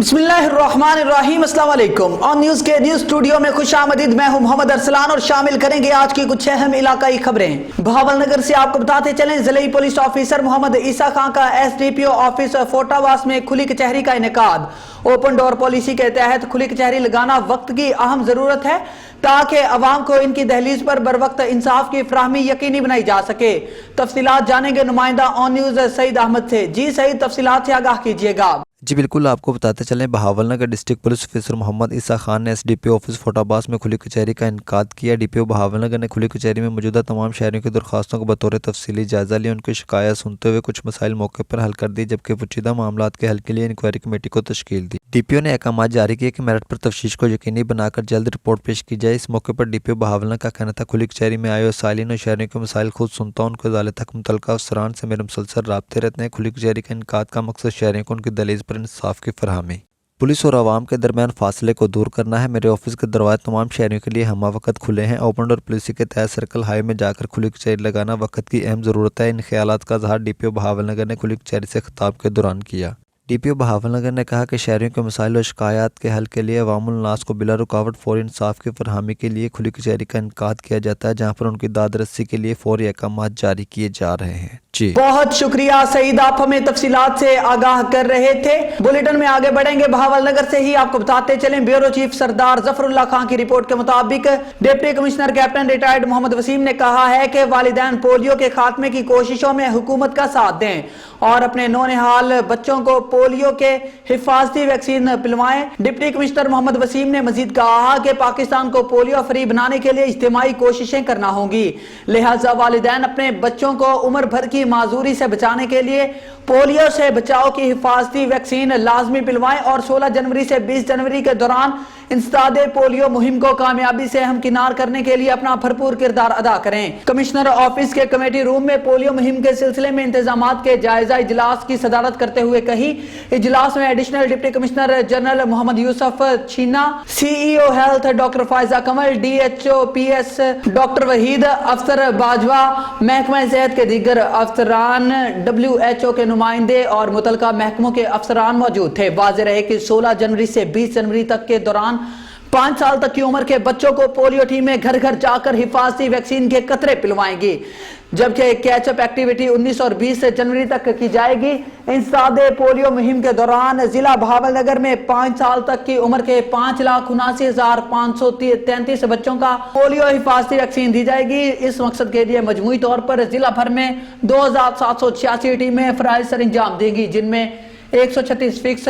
बिस्मिल्लाहिर्रहमानिर्रहीम, अस्सलाम वालेकुम। ऑन न्यूज़ के न्यूज़ स्टूडियो में खुशामदीद। मैं हूं मोहम्मद अरसलान और शामिल करेंगे आज की कुछ अहम इलाकाई खबरें। बहावलनगर से आपको बताते चलें, जिले पुलिस ऑफिसर मोहम्मद ईसा खान का एसडीपीओ ऑफिस फोटावास में खुली कचहरी का इनेकाद। ओपन डोर पॉलिसी के तहत खुली कचहरी लगाना वक्त की अहम जरूरत है ताकि अवाम को इनकी दहलीज पर बर वक्त इंसाफ की फराहमी यकीनी बनाई जा सके। तफसीलात जानेंगे नुमाइंदा ऑन न्यूज़ सईद अहमद से। जी सईद, तफसीलात से आगाह कीजिएगा। जी बिल्कुल, आपको बताते चलें, Bahawalnagar district police officer Mohammad Isa Khan ने एसडीपीओ ऑफिस फोटाबास में खुली कचहरी का इनकाद किया। डीपीओ बहावलनगर ने खुली कचहरी में मौजूदा तमाम शहरियों की दरख्वास्तों को बतौर तफसीली जायजा लिया, उनकी शिकायत सुनते हुए कुछ मसाइल मौके पर हल कर दी, जबकि पेचीदा मामलात के हल के लिए इंक्वायरी कमेटी को तश्कील दी। डीपीओ ने अहकाम जारी किए कि मेरिट पर तफ्तीश को यकीनी बनाकर जल्द रिपोर्ट पेश की जाए। इस मौके पर डीपीओ बहावलनगर का कहना था, खुली कचहरी में आए सालीन और शहरियों के मसाइल खुद सुनता हूँ, उनको अदालत तक मुतल्लिका अफसरान से मेरे मुसलसल राब्ते रहते हैं। खुली कचहरी का इनकाद का मकसद शहरियों को उनकी दहलीज पर इंसाफ की फरहमी, पुलिस और आवाम के दरमियान फासले को दूर करना है। मेरे ऑफिस के दरवाजे तमाम शहरियों के लिए हम वक्त खुले हैं। ओपन डोर पॉलिसी के तहत सर्कल हाई में जाकर खुली कचहरी लगाना वक्त की अहम ज़रूरत है। इन ख्यालात का इज़हार डीपीओ बहावलनगर ने खुली कचहरी से खिताब के दौरान किया। डीपीओ बहावलनगर ने कहा कि शहरियों के मसाइल और शिकायत के हल के लिए अवामुल नास को बिला रुकावट फौरी इंसाफ की फरहमी के लिए खुली कचहरी का इनकाद किया जाता है, जहाँ पर उनकी दाद रस्सी के लिए फौरी अहकाम जारी किए जा रहे हैं। जी बहुत शुक्रिया सईद, आप हमें तफसीलात से आगाह कर रहे थे। बुलेटिन में आगे बढ़ेंगे। बहावलनगर से ही आपको बताते चलें, ब्यूरो चीफ सरदार जफरुल्लाह खान की रिपोर्ट के मुताबिक deputy commissioner captain retired Muhammad Waseem ने कहा है कि वालिदैन पोलियो के खात्मे की कोशिशों में हुकूमत का साथ दें और अपने नौनिहाल बच्चों को पोलियो के हिफाजती वैक्सीन पिलवाएं। डिप्टी कमिश्नर मोहम्मद वसीम ने मजीद कहा कि पाकिस्तान को पोलियो फ्री बनाने के लिए इज्तिमाई कोशिशें करना होंगी, लिहाजा वालिदैन अपने बच्चों को उम्र भर की माजूरी से बचाने के लिए पोलियो से बचाव की हिफाजती वैक्सीन लाजमी पिलवाएं और 16 जनवरी से 20 जनवरी के दौरान इंसदादे पोलियो मुहिम को कामयाबी से हमकिनार करने के लिए अपना भरपूर किरदार अदा करें। कमिश्नर ऑफिस के कमेटी रूम में पोलियो मुहिम के सिलसिले में इंतजामात के जायजा इजलास की सदारत करते हुए कही। इजलास में additional deputy commissioner general Muhammad Yousuf Cheena, CEO health doctor Faiza Kamal, DHO PS doctor Waheed, Afsar Bajwa, महकमा सेहत के दीगर अफसरान, डब्ल्यूएचओ के नुमाइंदे और मुतलका महकमों के अफसरान मौजूद थे। वाज़ेह रहे कि 16 जनवरी से 20 जनवरी तक के दौरान 5 साल तक की उम्र के बच्चों को पोलियो टीमें घर घर जाकर हिफाजती वैक्सीन के कतरे पिलवाएंगी, जबकि कैचअप एक्टिविटी 19 और 20 जनवरी तक की जाएगी। इंसदादे पोलियो मुहिम के दौरान जिला बहावलनगर में 5 साल तक की उम्र के 5,79,533 बच्चों का पोलियो हिफाजती वैक्सीन दी जाएगी। इस मकसद के लिए मजमूई तौर पर जिला भर में 2786 टीमें फराइज सर अंजाम देंगी, जिनमें 136 फिक्स,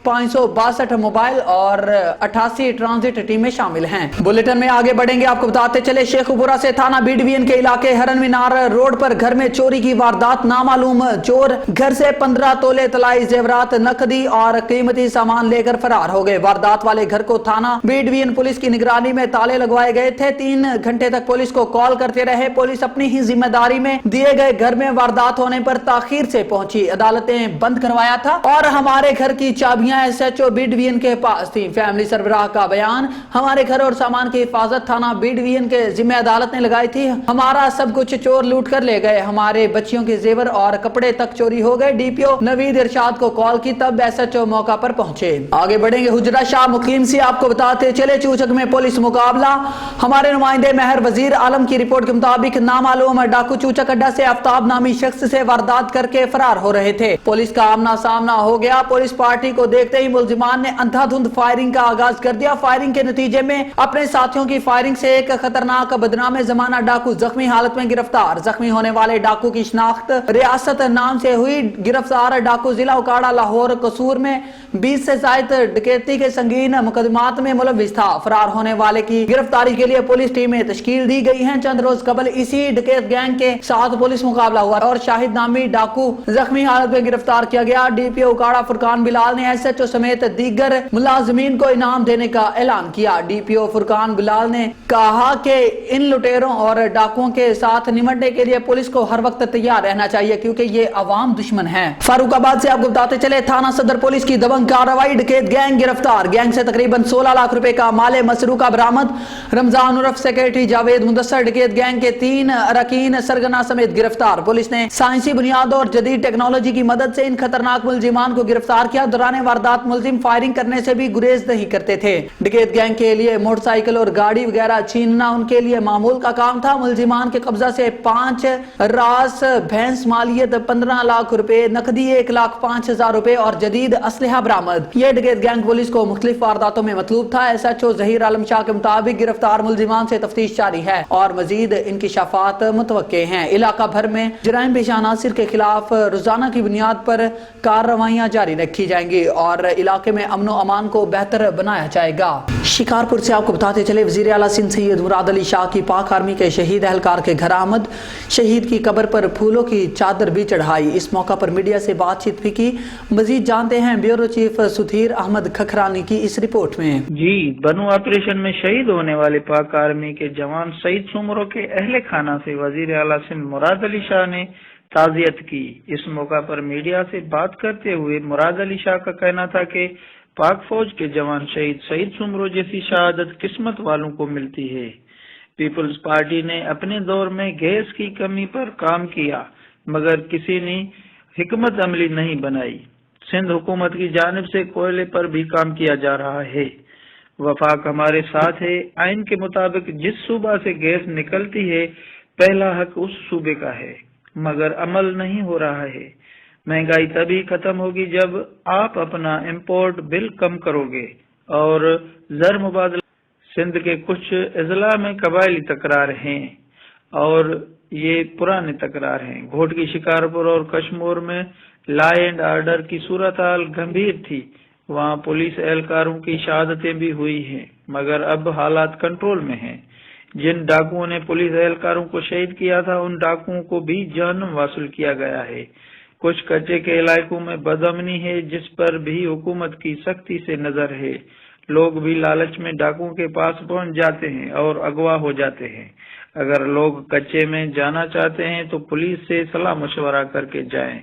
2562 मोबाइल और 88 ट्रांजिट टीमें शामिल हैं। बुलेटिन में आगे बढ़ेंगे। आपको बताते चले, शेखुपुरा से थाना बी डिवीजन के इलाके हरन मीनार रोड पर घर में चोरी की वारदात। नामालूम चोर घर से 15 तोले तलाई जेवरात, नकदी और कीमती सामान लेकर फरार हो गए। वारदात वाले घर को थाना बी डिवीजन पुलिस की निगरानी में ताले लगवाए गए थे। 3 घंटे तक पुलिस को कॉल करते रहे। पुलिस अपनी ही जिम्मेदारी में दिए गए घर में वारदात होने पर ताखीर से पहुंची। अदालतें बंद करवाया था और हमारे घर की चाबियां एसएचओ बी डिवीजन के पास थी। फैमिली सरबराह का बयान, हमारे घर और सामान की हिफाजत थाना बी डिवीजन के जिम्मे अदालत ने लगाई थी। हमारा सब कुछ चोर लूट कर ले गए, हमारे बच्चियों के जेवर और कपड़े तक चोरी हो गए। डीपीओ नवीद इरशाद को कॉल की, तब एसएचओ मौका पर पहुंचे। आगे बढ़ेंगे। हुजरा शाह मुकीम से आपको बताते चले, चूचक में पुलिस मुकाबला। हमारे नुमाइंदे महर वजीर आलम की रिपोर्ट के मुताबिक नामालूम डाकू चूचक अड्डा से आफ्ताब नामी शख्स से वारदात करके फरार हो रहे थे। पुलिस का आमना सामना हो गया। पुलिस पार्टी को देखते ही मुलजिमान ने अंधाधुंध फायरिंग का आगाज कर दिया। फायरिंग के नतीजे में अपने साथियों की फायरिंग से एक खतरनाक बदनाम जमाना डाकू जख्मी हालत में गिरफ्तार। जख्मी होने वाले डाकू की शिनाख्त रियासत नाम से हुई। गिरफ्तार डाकू जिला उकाड़ा लाहौर कसूर में 20 से ज्यादा डकैती के संगीन मुकदमात में मुलविस था। फरार होने वाले की गिरफ्तारी के लिए पुलिस टीमें तश्कील दी गई हैं। चंद रोज कबल इसी डकैत गैंग के साथ पुलिस मुकाबला हुआ और शाहिद नामी डाकू जख्मी हालत में गिरफ्तार किया गया। डीपीओ उकाड़ा फुरकान बिलाल ने एसएचओ समेत दीगर मुलाजिमीन को इनाम देने का ऐलान किया। डीपीओ फुरकान बिलाल ने कहा कि इन लुटेरों और डाकुओं के साथ निमटने के लिए पुलिस को हर वक्त तैयार रहना चाहिए, क्योंकि ये अवाम दुश्मन है। फारूकाबाद से आपको बताते चले, थाना सदर पुलिस की दबंग कार्रवाई, डकैत गैंग गिरफ्तार। गैंग से तकरीबन 16 लाख रुपए का माले मसरूका बरामद। रमजान उर्फ सेक्रेटरी जावेद मुदस्सर डकैत गैंग के 3 अरकान सरगना समेत गिरफ्तार। पुलिस ने साइंसी बुनियाद और जदीद टेक्नोलॉजी की मदद से इन खतरनाक मुलजिमान को गिरफ्तार किया। दौरान वारदात मुलजिम फायरिंग करने से भी गुरेज नहीं करते थे। डकैत गैंग के लिए मोटरसाइकिल और गाड़ी वगैरह छीनना उनके लिए मामूल का काम था। मुलजिमान के कब्जा से 5 रास भैंस मालियत 15 लाख रुपए, नकदी 1,05,000 रुपए और जदीद असलहा बरामद। ये डकैत गैंग पुलिस को मुख्तलिफ वारदातों में मतलूब था। SHO जहीर आलम शाह के मुताबिक गिरफ्तार मुलजिमान से तफ्तीश जारी है और मजीद इंकिशाफात मुतवक्के हैं। इलाका भर में जराइम पेशा अनासिर के खिलाफ रोजाना की बुनियाद पर कार्रवाइयां जारी रखी जाएंगी और इलाके में अमन व अमान को बेहतर बनाया जाएगा। शिकारपुर से आपको बताते चले, वजीर आला सिंध सैयद मुराद अली शाह की पाक आर्मी के शहीद एहलकार के घर आमद, शहीद की कब्र पर फूलों की चादर भी चढ़ाई। इस मौका पर मीडिया से बातचीत भी की। मजीद जानते हैं ब्यूरो चीफ सुधीर अहमद खखरानी की इस रिपोर्ट में। जी, बनू ऑपरेशन में शहीद होने वाले पाक आर्मी के जवान सईद सुमरो के अहले खाना से वजीर आला सिंध मुराद अली शाह ने ताज़ियत की। इस मौका पर मीडिया से बात करते हुए मुराद अली शाह का कहना था कि पाक फौज के जवान शहीद सईद सुमरो जैसी शहादत किस्मत वालों को मिलती है। पीपल्स पार्टी ने अपने दौर में गैस की कमी पर काम किया मगर किसी ने हिकमत अमली नहीं बनाई। सिंध हुकूमत की जानिब से कोयले पर भी काम किया जा रहा है। वफाक हमारे साथ है। आइन के मुताबिक जिस सूबा से गैस निकलती है पहला हक उस सूबे का है, मगर अमल नहीं हो रहा है। महंगाई तभी खत्म होगी जब आप अपना इंपोर्ट बिल कम करोगे। और जर मुबादला, सिंध के कुछ अजला में कबायली तकरार हैं और ये पुराने तकरार हैं। घोट की शिकारपुर और कश्मीर में लॉ एंड ऑर्डर की सूरत हाल गंभीर थी। वहाँ पुलिस एहलकारों की शहादतें भी हुई हैं मगर अब हालात कंट्रोल में हैं। जिन डाकुओं ने पुलिस एहलकारों को शहीद किया था उन डाकुओं को भी जहन्नम वासूल किया गया है। कुछ कच्चे के इलाकों में बदअमनी है जिस पर भी हुकूमत की सख्ती से नजर है। लोग भी लालच में डाकुओं के पास पहुंच जाते हैं और अगवा हो जाते हैं। अगर लोग कच्चे में जाना चाहते हैं तो पुलिस से सलाह मशवरा करके जाएं।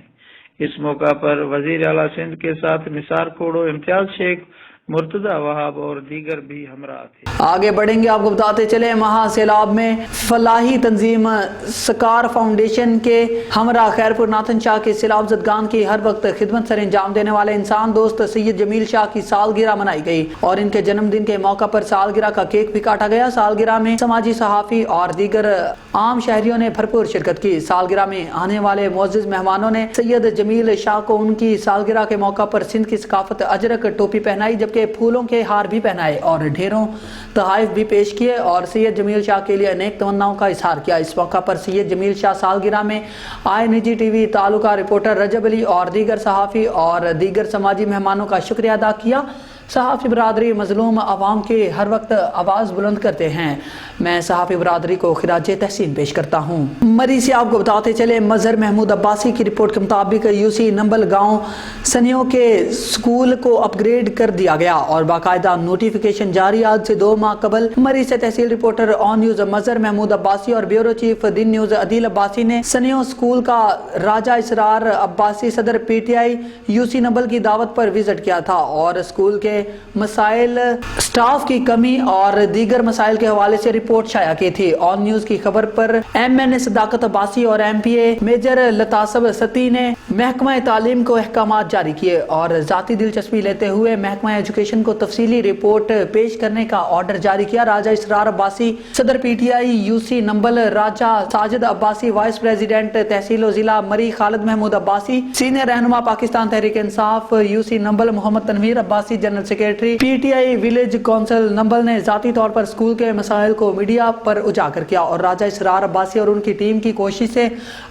इस मौका पर वजीर आला सिंध के साथ निसार खोड़ो, इम्तियाज शेख, मुर्तजा वहाब और दीगर भी हमरा थे। आगे बढ़ेंगे, आपको बताते चले महासैलाब में फलाही तंजीम सकार फाउंडेशन के हमरा खैरपुर नाथन शाह के सैलाब ज़दगान की हर वक्त खिदमत सर अंजाम देने वाले इंसान दोस्त सैयद जमील शाह की सालगिरह मनाई गई और इनके जन्मदिन के मौका पर सालगिरह का केक भी काटा गया। सालगिरह में समाजी सहाफ़ी और दीगर आम शहरियों ने भरपूर शिरकत की। सालगिरह में आने वाले मुअज़्ज़िज़ मेहमानों ने सैयद जमील शाह को उनकी सालगिरह के मौका पर सिंध की सकाफत अजरक टोपी पहनाई जबकि फूलों के हार भी पहनाए और ढेरों तोहफ़े भी पेश किए और सैयद जमील शाह के लिए अनेक तमन्नाओं का इजहार किया। इस मौका पर सैयद जमील शाह सालगिरह में आए निजी टीवी तालुका रिपोर्टर रजब अली और दीगर सहाफ़ी और दीगर समाजी मेहमानों का शुक्रिया अदा किया। सहाफ़ी बरादरी मजलूम अवाम के हर वक्त आवाज़ बुलंद करते हैं। मैं सहाफ़ी बरादरी को खिराजे तहसीन पेश करता हूँ। मरी से आपको बताते चले, मजहर महमूद अब्बासी की रिपोर्ट के मुताबिक यूसी नंबल गाँव सनियों के स्कूल को अपग्रेड कर दिया गया और बाकायदा नोटिफिकेशन जारी। आज से 2 माह कबल मरी से तहसील रिपोर्टर ऑन न्यूज़ मजहर महमूद अब्बासी और ब्यूरो चीफ दिन न्यूज़ अदील अब्बासी ने सनियों स्कूल का राजा इसरार अब्बासी सदर PTI यूसी नंबल की दावत पर विजिट किया था और स्कूल के मसाइल, स्टाफ की कमी और दीगर मसाइल के हवाले से रिपोर्ट शाया की थी। ऑन न्यूज़ की खबर पर MN सदाकत अब्बासी और MPA मेजर लतासब सती ने महकमा तालीम को अहकामात जारी किए और जाती दिलचस्पी लेते हुए महकमा एजुकेशन को तफसीली रिपोर्ट पेश करने का ऑर्डर जारी किया। राजा इसरार अब्बासी सदर PTI UC Numbal, Raja Sajid Abbasi vice president तहसील जिला मरी, खालिद महमूद अब्बासी सीनियर रहनुमा Pakistan Tehreek Insaf UC Numbal, Mohammad Tanveer Abbasi general secretary PTI village council Numbal ने जाती तौर पर स्कूल के मसाइल को मीडिया पर उजागर किया और राजा इसरार अब्बासी और उनकी टीम की कोशिश से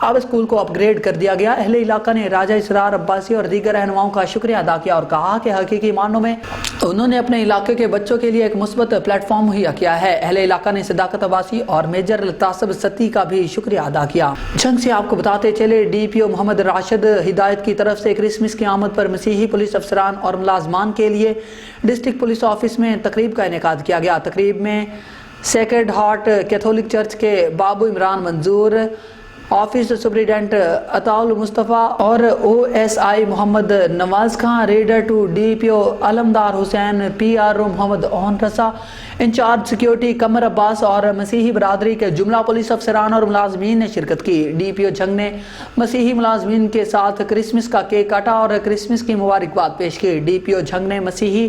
अब स्कूल को अपग्रेड कर दिया गया। अहले इलाका ने राजा इसरार अब्बासी और दीगर रहनुमाओं का शुक्रिया अदा किया और कहा कि हकीकी मानों में उन्होंने अपने इलाके के बच्चों के लिए एक मुस्बत प्लेटफॉर्म मुहैया किया है। अहले इलाका ने सदाकत अब्बासी और मेजर लतासब सती का भी शुक्रिया अदा किया। जंग से आपको बताते चले, DPO मोहम्मद राशिद हिदायत की तरफ से क्रिसमस की आमद पर मसीही पुलिस अफसरान और मुलाजमान के लिए डिस्ट्रिक्ट पुलिस ऑफिस में तकरीब का इनेकाद किया गया। तकरीब में सेक्रेड हार्ट कैथोलिक चर्च के बाबू इमरान मंजूर, ऑफिस सुप्रिटेंडेंट अताउल मुस्तफ़ा और OSI Mohammad Nawaz Khan, reader to DPO Alamdar Hussain, PRO Mohammad Awan Raza, in charge security कमर अब्बास और मसीही बरादरी के जुमला पुलिस अफसरान और मुलाजमीन ने शिरकत की। DPO झंग ने मसीही मुलाजमीन के साथ क्रिसमस का केक काटा और क्रिसमस की मुबारकबाद पेश की। DPO झंग ने मसीही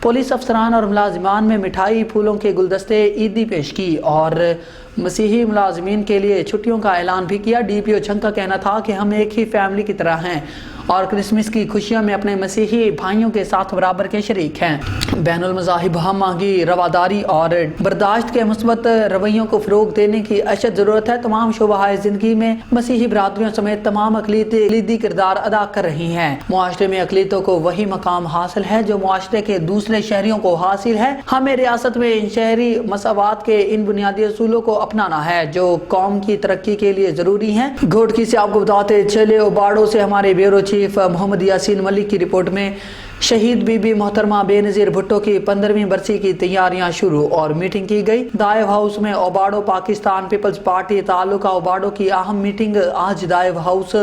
पुलिस अफसरान और मुलाजमान में मिठाई, फूलों के गुलदस्ते, ईदी पेश की और मसीही मुलाजमीन के लिए छुट्टियों का ऐलान भी किया। DPO झंग का कहना था कि हम एक ही फैमिली की तरह हैं और क्रिसमस की खुशियों में अपने मसीही भाइयों के साथ बराबर के शरीक हैं। बैनुल मज़ाहिब हम की रवादारी और बर्दाश्त के मुस्बत रवैयों को फ़रोग़ देने की अशद ज़रूरत है। तमाम शोबाए ज़िंदगी में मसीही बरादरियों समेत तमाम अक़लीती किरदार अदा कर रही हैं। मुआशरे में अक़लीतों को वही मकाम हासिल है जो मुआशरे के दूसरे शहरियों को हासिल है। हमें रियासत में इन शहरी मसावात के इन बुनियादी असूलों को अपनाना है जो कौम की तरक्की के लिए ज़रूरी हैं। घोटकी से आपको बताते चले ओबाड़ो से हमारे ब्यूरो चीफ मोहम्मद यासीन मलिक की रिपोर्ट में शहीद बीबी मोहतरमा बेनज़ीर भुट्टो की 15वीं बरसी की तैयारियां शुरू और मीटिंग की गई। दायव हाउस में ओबाड़ो पाकिस्तान पीपल्स पार्टी ताल्लुका ओबाड़ो की अहम मीटिंग आज दायव हाउस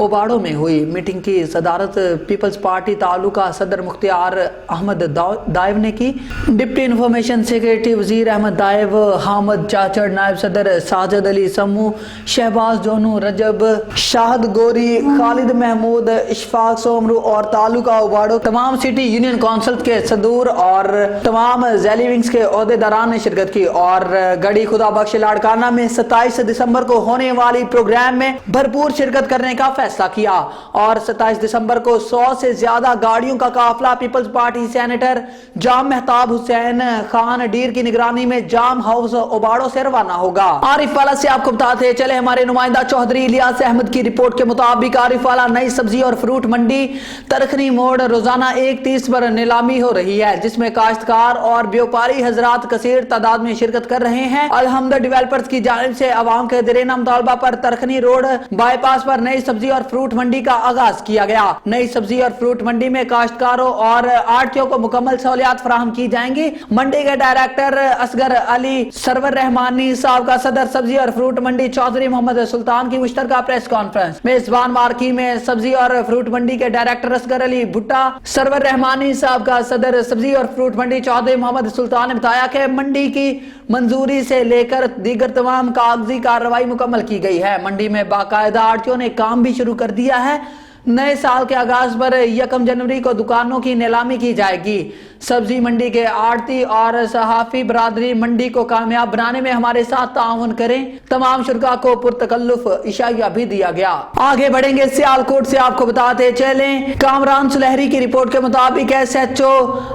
ओबाड़ो में हुई। मीटिंग की सदारत पीपल्स पार्टी ताल्लुका सदर मुख्तियार अहमद दायव ने की। डिप्टी इंफॉर्मेशन सेक्रेटरी वजीर अहमद दायव, हामद चाचड़, नायब सदर साजिद अली सम्मू, शहबाज जोनू, रजब शाहद गोरी, खालिद महमूद, इशफाक सोमरू और ताल्लुका ओबाड़ो तमाम सिटी यूनियन काउंसिल के सदूर और तमाम ज़ैली विंग्स के ओहदेदारान ने शिरकत की और गढ़ी खुदा बख्श लाड़काना में 27 दिसंबर को होने वाली प्रोग्राम में भरपूर शिरकत करने का फैसला किया और 27 दिसंबर को 100 से ज्यादा गाड़ियों का काफिला पीपल्स पार्टी सेनेटर जाम मेहताब हुसैन खान डीर की निगरानी में जाम हाउस ओबाड़ो से रवाना होगा। आरिफ वाला से आपको बताते चले हमारे नुमाइंदा चौधरी इलियास अहमद की रिपोर्ट के मुताबिक आरिफ वाला नई सब्जी और फ्रूट मंडी तरखनी मोड़ रोजाना 1:30 पर नीलामी हो रही है जिसमें काश्तकार और व्यापारी हजरात कसीर तादाद में शिरकत कर रहे हैं। अलहमद डेवलपर्स की जानिब से आवाम के देरीना मुतालबा पर तरखनी रोड बाईपास पर नई सब्जी और फ्रूट मंडी का आगाज किया गया। नई सब्जी और फ्रूट मंडी में काश्तकारों और आड़तियों को मुकम्मल सहूलियात फराहम की जाएंगी। मंडी के डायरेक्टर असगर अली सरवर रहमानी साहब का सदर सब्जी और फ्रूट मंडी चौधरी मोहम्मद सुल्तान की मुश्तरका प्रेस कॉन्फ्रेंस। मेजबान मार्की में सब्जी और फ्रूट मंडी के डायरेक्टर असगर अली भुट्टा, सरवर रहमानी साहब का सदर सब्जी और फ्रूट मंडी चौधरी मोहम्मद सुल्तान ने बताया कि मंडी की मंजूरी से लेकर दीगर तमाम कागजी कार्रवाई मुकम्मल की गई है। मंडी में बाकायदा आड़तियों ने काम भी शुरू कर दिया है। नए साल के आगाज पर 1 जनवरी को दुकानों की नीलामी की जाएगी। सब्जी मंडी के आड़ती और सहाफी बरादरी मंडी को कामयाब बनाने में हमारे साथ ताउन करें। तमाम शुरका को पुरतकल्लुफ इशाया भी दिया गया। आगे बढ़ेंगे सियालकोट से आपको बताते चलें कामरान सुलहरी की रिपोर्ट के मुताबिक SHO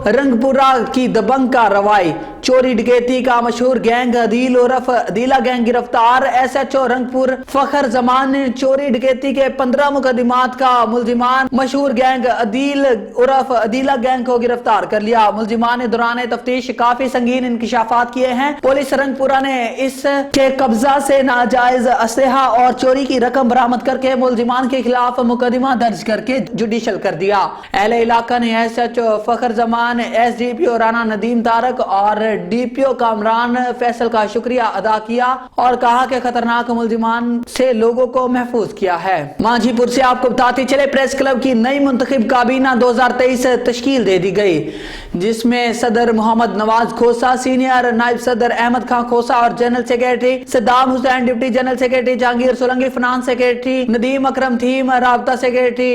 रंगपुरा की दबंग का रवाई। चोरी डकैती का मशहूर गैंग अदील उर्फ अदीला गैंग गिरफ्तार। SHO रंगपुर फखर जमान ने चोरी डकैती के 15 मुकदमात का मुलजिमान मशहूर गैंग अदील उर्फ अदीला गैंग को गिरफ्तार कर लिया। मुलजिमान ने दौरान तफ्तीश काफी संगीन इंकशाफात किए हैं। पुलिस रंगपुरा ने इसके कब्जा से नाजायज असलहा और चोरी की रकम बरामद करके मुलजिमान के खिलाफ मुकदमा दर्ज करके जुडिशल कर दिया। अहले इलाका ने SHO फखर जमान, SDPO राना नदीम तारक और DPO कामरान फैसल का शुक्रिया अदा किया और कहा कि खतरनाक मुलजिमान से लोगों को महफूज किया है। मांझीपुर से आपको बताते चले प्रेस क्लब की नई मुंतखब काबीना 2023 तश्कील दे दी गई जिसमें सदर मोहम्मद नवाज खोसा, सीनियर नायब सदर अहमद खान खोसा और general secretary Saddam Hussain, deputy general secretary Jahangir Solangi, finance secretary Nadeem Akram Theem, राबता सेक्रेटरी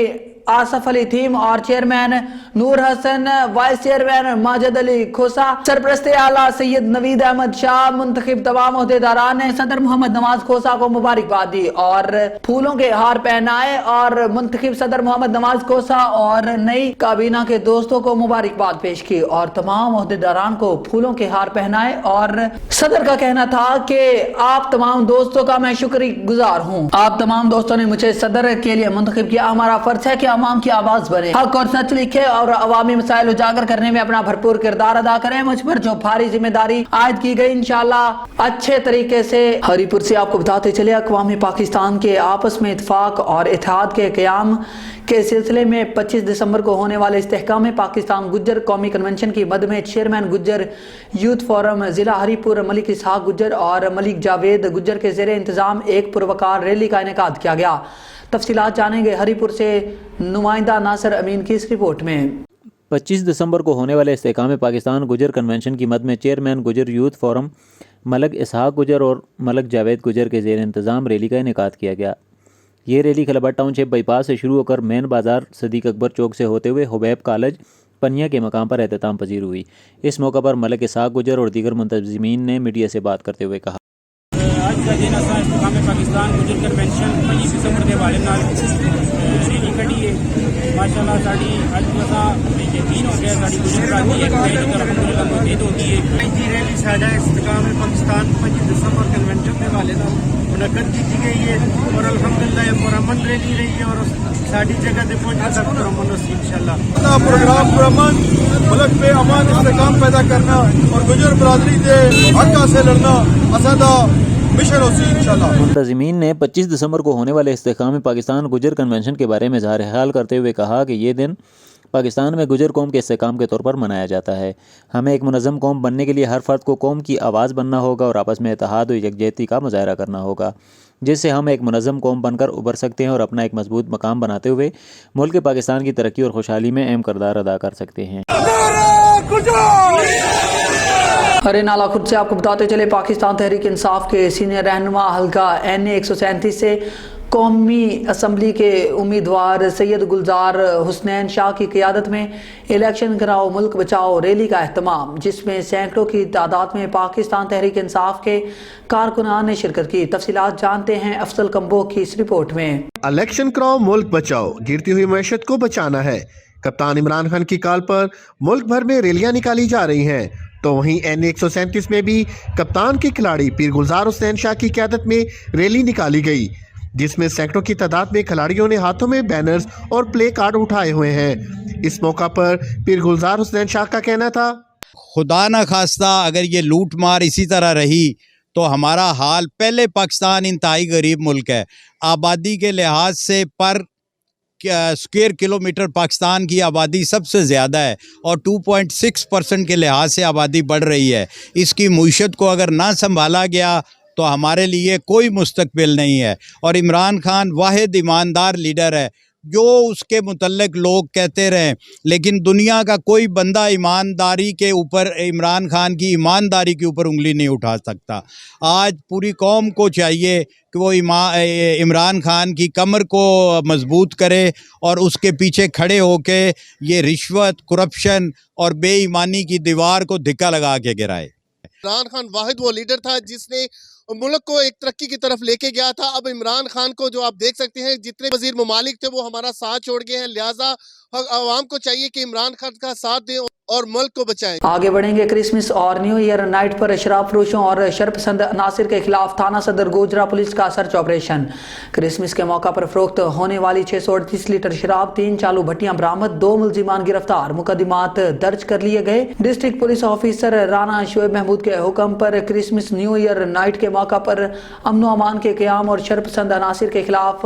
आसफ अली थीम और chairman Noor Hasan, vice chairman Majid Ali Khosa, सरपरस्त आला सैयद नवीद अहमद शाह। मुंतखब तमाम ओहदेदारान ने सदर मोहम्मद नवाज खोसा को मुबारकबाद दी और फूलों के हार पहनाए और मुंतखब सदर मोहम्मद नवाज खोसा और नई काबीना के दोस्तों को मुबारकबाद पेश की और तमाम ओहदेदारान को फूलों के हार पहनाए और सदर का कहना था कि आप तमाम दोस्तों का मैं शुक्रगुजार हूँ। आप तमाम दोस्तों ने मुझे सदर के लिए मुंतखब किया। हमारा फर्ज है कि عوام کی آواز بنے, حق اور سچ لکھے اور عوامی مسائل اجاگر کرنے میں اپنا بھرپور کردار ادا کریں. مجھ پر جو بھاری ذمہ داری عائد کی گئی انشاءاللہ اچھے طریقے سے. ہری پور سے آپ کو بتاتے چلے اقوام پاکستان کے آپس میں اتفاق اور اتحاد کے قیام کے سلسلے میں 25 دسمبر کو ہونے والے استحکام پاکستان گجر قومی کنونشن کی مد میں چیئرمین گجر یوتھ فورم ضلع ہری پور ملک اسحاق گجر اور ملک جاوید گجر کے زیر انتظام ایک پروقار ریلی کا انعقاد کیا گیا. تفصیلات جانیں گے ہری پور سے نمائندہ ناصر امین کی اس رپورٹ میں. 25 دسمبر کو ہونے والے استحکام پاکستان گجر کنونشن کی مد میں چیئرمین گجر یوتھ فورم ملک اسحاق گجر اور ملک جاوید گجر کے زیر انتظام ریلی کا انعقاد کیا گیا. یہ ریلی خلبہ ٹاؤن شپ بائی پاس سے شروع ہو کر مین بازار صدیق اکبر چوک سے ہوتے ہوئے حبیب کالج پنیا کے مقام پر اختتام پذیر ہوئی. اس موقع پر ملک اسحاق گجر اور دیگر منتظمین نے میڈیا سے بات کرتے ہوئے کہا آج کا دن استحکام پاکستان گجر کنونشن 25 دسمبر کے حوالے نال ریلی کٹی ہے. ماشاءاللہ ساری اج یقین ہو گیا ساری گجر برادری ایک پہلی طرف موجود ہوتی ہے. ریلی ساڈا استحکام پاکستان 25 دسمبر کنونشن کے حوالے نال منعقد کی گئی ہے اور الحمدللہ پرامن ریلی رہی ہے اور ساری جگہ تے پہنچا تک پرامن ہوتی انشاءاللہ. پروگرام پرامن ملک میں امان استحکام پیدا کرنا اور گجر برادری کے حق سے لڑنا اسادا مشن ہوتی انشاءاللہ. منتظمین نے 25 دسمبر کو ہونے والے استحکام پاکستان گجر کنونشن کے بارے میں اظہار خیال کرتے ہوئے کہا کہ یہ دن پاکستان میں گجر قوم کے استحکام کے طور پر منایا جاتا ہے. ہمیں ایک منظم قوم بننے کے لیے ہر فرد کو قوم کی آواز بننا ہوگا اور آپس میں اتحاد و یکجہتی کا مظاہرہ کرنا ہوگا جس سے ہم ایک منظم قوم بن کر ابھر سکتے ہیں اور اپنا ایک مضبوط مقام بناتے ہوئے ملک پاکستان کی ترقی اور خوشحالی میں اہم کردار ادا کر سکتے ہیں. ہرے نالا خود سے آپ کو بتاتے چلے پاکستان تحریک انصاف کے سینئر رہنما حلقہ این 137 سے قومی اسمبلی کے امیدوار سید گلزار حسنین شاہ کی قیادت میں الیکشن کراؤ ملک بچاؤ ریلی کا اہتمام جس میں سینکڑوں کی تعداد میں پاکستان تحریک انصاف کے کارکنان نے شرکت کی. تفصیلات جانتے ہیں افضل کمبو کی اس رپورٹ میں. الیکشن کراؤ ملک بچاؤ گرتی ہوئی معیشت کو بچانا ہے. کپتان عمران خان کی کال پر ملک بھر میں ریلیاں نکالی جا رہی ہیں تو وہیں این 137 میں بھی کپتان کے کھلاڑی پیر گلزار حسین شاہ کی قیادت میں ریلی نکالی گئی جس میں سینکڑوں کی تعداد میں کھلاڑیوں نے ہاتھوں میں بینرز اور پلے کارڈ اٹھائے ہوئے ہیں. اس موقع پر پیر گلزار حسین شاہ کا کہنا تھا خدا نہ خواستہ اگر یہ لوٹ مار اسی طرح رہی تو ہمارا حال پہلے پاکستان انتہائی غریب ملک ہے. آبادی کے لحاظ سے پر اسکوائر کلومیٹر پاکستان کی آبادی سب سے زیادہ ہے اور 2.6% کے لحاظ سے آبادی بڑھ رہی ہے. اس کی معیشت کو اگر نہ سنبھالا گیا تو ہمارے لیے کوئی مستقبل نہیں ہے. اور عمران خان واحد ایماندار لیڈر ہے جو اس کے متعلق لوگ کہتے رہیں لیکن دنیا کا کوئی بندہ ایمانداری کے اوپر عمران خان کی ایمانداری کے اوپر انگلی نہیں اٹھا سکتا. آج پوری قوم کو چاہیے کہ وہ عمران خان کی کمر کو مضبوط کرے اور اس کے پیچھے کھڑے ہو کے یہ رشوت کرپشن اور بے ایمانی کی دیوار کو دھکا لگا کے گرائے. عمران خان واحد وہ لیڈر تھا جس نے ملک کو ایک ترقی کی طرف لے کے گیا تھا. اب عمران خان کو جو آپ دیکھ سکتے ہیں جتنے وزیر ممالک تھے وہ ہمارا ساتھ چھوڑ گئے ہیں, لہٰذا عوام کو چاہیے کہ عمران خان کا ساتھ دیں اور ملک کو بچائیں. آگے بڑھیں گے. کرسمس اور نیو ایئر نائٹ پر شراب فروشوں اور شرپسند عناصر کے خلاف تھانہ صدر گوجرا پولیس کا سرچ آپریشن. کرسمس کے موقع پر فروخت ہونے والی 638 لیٹر شراب 3 چالو بھٹیاں برآمد 2 ملزمان گرفتار مقدمات درج کر لیے گئے. District police officer Rana Shoaib Mahmood کے حکم پر کرسمس نیو ایئر نائٹ کے موقع پر امن و امان کے قیام اور شرپسند عناصر کے خلاف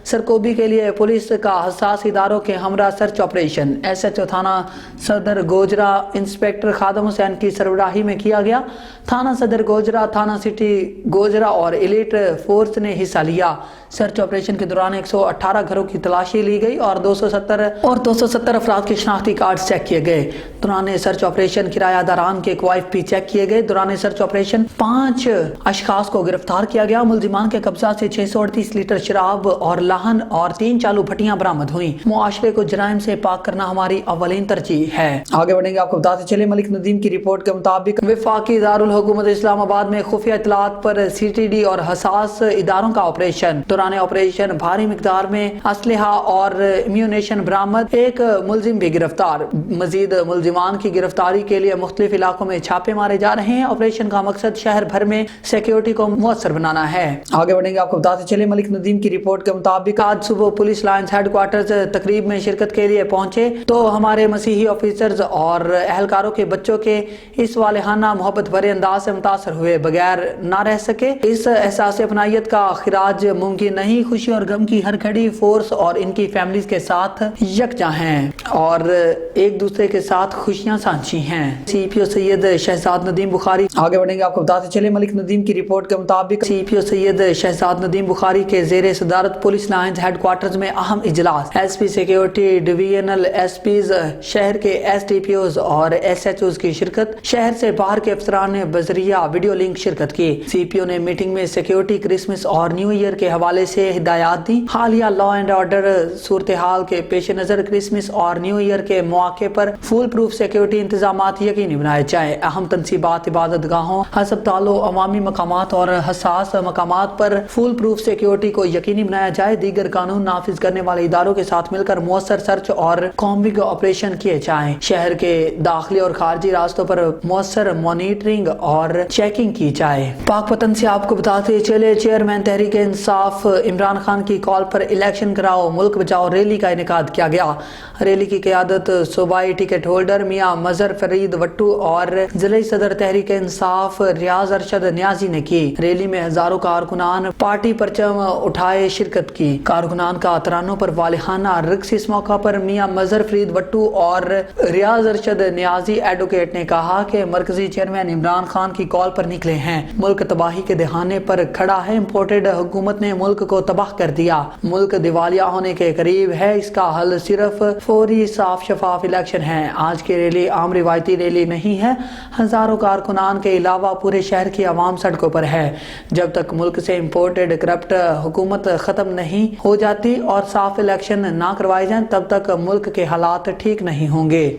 سرکوبی کے لیے پولیس کا حساس اداروں کے ہمراہ سرچ آپریشن SHO تھانہ صدر گوجرا انسپیکٹر خادم حسین کی سربراہی میں کیا گیا. تھانہ صدر گوجرا, تھانہ سٹی گوجرا اور ایلیٹ فورس نے حصہ لیا. سرچ آپریشن کے دوران 118 گھروں کی تلاشی لی گئی اور 270 افراد کے شناختی کارڈ چیک کیے گئے. دوران سرچ آپریشن کرایہ داران کے کوائف بھی چیک کیے گئے. دوران سرچ آپریشن 5 اشخاص کو گرفتار کیا گیا. ملزمان کے قبضہ سے 638 لیٹر شراب اور لاہن اور 3 چالو بھٹیاں برآمد ہوئیں. معاشرے کو جرائم جرائم سے پاک کرنا ہماری اولین ترجیح ہے۔ آگے بڑھیں گے، آپ کو بتاتے چلے ملک ندیم کی رپورٹ کے مطابق وفاقی دارالحکومت اسلام آباد میں خفیہ اطلاعات پر CTD اور حساس اداروں کا آپریشن۔ دوران آپریشن بھاری مقدار میں اسلحہ اور ایمیونیشن برآمد، ایک ملزم بھی گرفتار۔ مزید ملزمان کی گرفتاری کے لیے مختلف علاقوں میں چھاپے مارے جا رہے ہیں۔ آپریشن کا مقصد شہر بھر میں سیکیورٹی کو مؤثر بنانا ہے۔ آگے بڑھیں گے، آپ کو بتاتے چلے ملک ندیم کی رپورٹ کے مطابق آج صبح پولیس لائنز ہیڈ کوارٹرز تقریب میں شرکت کے لیے پہنچے تو ہمارے مسیحی آفیسرز اور اہلکاروں کے بچوں کے اس والہانہ محبت بھرے انداز سے متاثر ہوئے بغیر نہ رہ سکے۔ اس احساس اپنائیت کا خراج ممکن نہیں۔ خوشی اور غم کی ہر گھڑی فورس اور ان کی فیملیز کے ساتھ یکجا ہیں اور ایک دوسرے کے ساتھ خوشیاں سانچی ہیں۔ CPO سید شہزاد ندیم بخاری۔ آگے بڑھیں گے، آپ کو بتاتے چلے ملک ندیم کی رپورٹ کے مطابق CPO سید شہزاد ندیم بخاری کے زیر صدارت پولیس لائنز ہیڈ کوارٹرز میں اہم اجلاس۔ SP سیکیورٹی ڈویژنل SPs، شہر کے SDPOs اور SHOs کی شرکت۔ شہر سے باہر کے افسران نے بذریعہ ویڈیو لنک شرکت کی۔ CPO نے میٹنگ میں سیکیورٹی، کرسمس اور نیو ایئر کے حوالے سے ہدایات دی۔ حالیہ لا اینڈ آرڈر صورتحال کے پیش نظر کرسمس اور نیو ایئر کے مواقع پر فول پروف سیکیورٹی انتظامات یقینی بنائے جائیں۔ اہم تنصیبات، عبادت گاہوں، ہسپتالوں، عوامی مقامات اور حساس مقامات پر فول پروف سیکیورٹی کو یقینی بنایا جائے۔ دیگر قانون نافذ کرنے والے اداروں کے ساتھ مل کر مؤثر سرچ اور کامبنگ آپریشن کیے جائیں۔ شہر کے داخلی اور خارجی راستوں پر مؤثر مانیٹرنگ اور چیکنگ کی جائے۔ پاک پتن سے آپ کو بتاتے چلے چیئرمین تحریک انصاف عمران خان کی کال پر الیکشن کراؤ ملک بچاؤ ریلی کا انعقاد کیا گیا۔ ریلی کی قیادت صوبائی ٹکٹ ہولڈر میاں مظہر فرید وٹو اور ضلعی صدر تحریک انصاف ریاض ارشد نیازی نے کی۔ ریلی میں ہزاروں کارکنان پارٹی پرچم اٹھائے شرکت کی۔ کارکنان کا ترانوں پر والہانہ رقص۔ اس موقع پر میاں مظہر فرید وٹو اور ریاض ارشد نیازی ایڈوکیٹ نے کہا کہ مرکزی چیئرمین عمران خان کی کال پر نکلے ہیں۔ ملک تباہی کے دہانے پر کھڑا ہے۔ امپورٹڈ حکومت نے ملک کو تباہ کر دیا۔ ملک دیوالیہ ہونے کے قریب ہے۔ اس کا حل صرف فوری صاف شفاف الیکشن ہے۔ آج کی ریلی عام روایتی ریلی نہیں ہے۔ ہزاروں کارکنان کے علاوہ پورے شہر کی عوام سڑکوں پر ہے۔ جب تک ملک سے امپورٹڈ کرپٹ حکومت ختم نہیں ہو جاتی اور صاف الیکشن نہ کروائے جائیں تب تک ملک کے حالات ٹھیک نہیں ہوں گے۔